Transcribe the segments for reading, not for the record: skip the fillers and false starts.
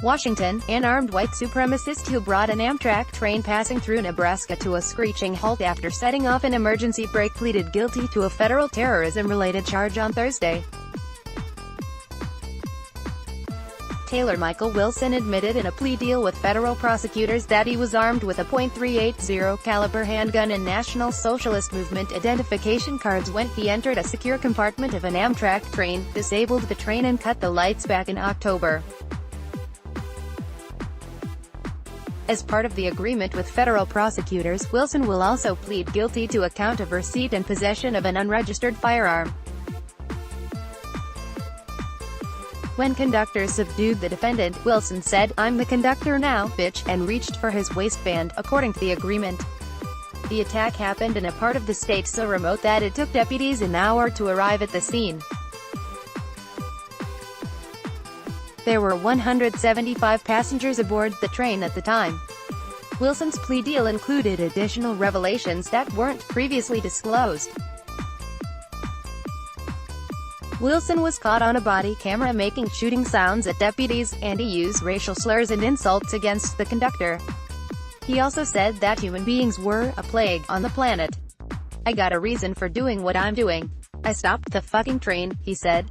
Washington, an armed white supremacist who brought an Amtrak train passing through Nebraska to a screeching halt after setting off an emergency brake, pleaded guilty to a federal terrorism-related charge on Thursday. Taylor Michael Wilson admitted in a plea deal with federal prosecutors that he was armed with a .380 caliber handgun and National Socialist Movement identification cards when he entered a secure compartment of an Amtrak train, disabled the train and cut the lights back in October. As part of the agreement with federal prosecutors, Wilson will also plead guilty to a count of receipt and possession of an unregistered firearm. When conductors subdued the defendant, Wilson said, "I'm the conductor now, bitch," and reached for his waistband, according to the agreement. The attack happened in a part of the state so remote that it took deputies an hour to arrive at the scene. There were 175 passengers aboard the train at the time. Wilson's plea deal included additional revelations that weren't previously disclosed. Wilson was caught on a body camera making shooting sounds at deputies, and he used racial slurs and insults against the conductor. He also said that human beings were a plague on the planet. "I got a reason for doing what I'm doing. I stopped the fucking train," he said.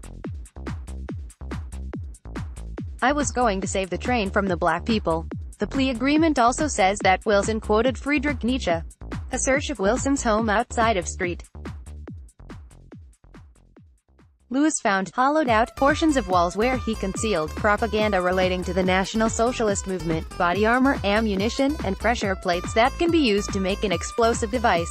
"I was going to save the train from the black people." The plea agreement also says that Wilson quoted Friedrich Nietzsche. A search of Wilson's home outside of St. Louis found hollowed-out portions of walls where he concealed propaganda relating to the National Socialist Movement, body armor, ammunition, and pressure plates that can be used to make an explosive device.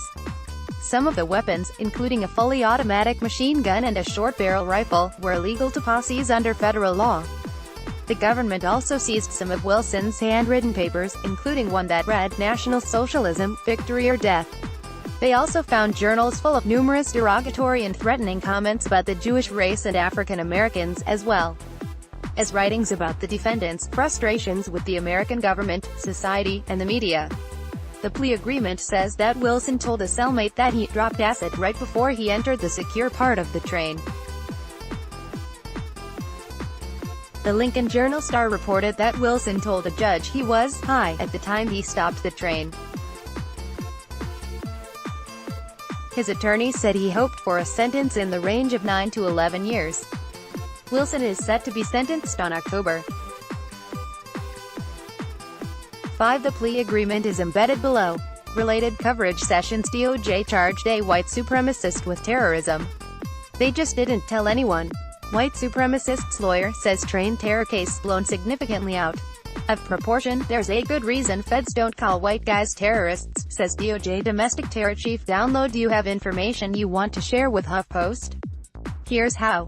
Some of the weapons, including a fully automatic machine gun and a short-barrel rifle, were legal to possess under federal law. The government also seized some of Wilson's handwritten papers, including one that read, "National Socialism, Victory or Death." They also found journals full of numerous derogatory and threatening comments about the Jewish race and African Americans, as well as writings about the defendants' frustrations with the American government, society, and the media. The plea agreement says that Wilson told a cellmate that he dropped acid right before he entered the secure part of the train. The Lincoln Journal-Star reported that Wilson told a judge he was high at the time he stopped the train. His attorney said he hoped for a sentence in the range of 9 to 11 years. Wilson is set to be sentenced on October 5. The plea agreement is embedded below. Related coverage sessions. DOJ charged a white supremacist with terrorism. "They just didn't tell anyone." White supremacist's lawyer says train terror case blown significantly out of proportion. "There's a good reason feds don't call white guys terrorists," says DOJ domestic terror chief. Download. Do you have information you want to share with HuffPost? Here's how.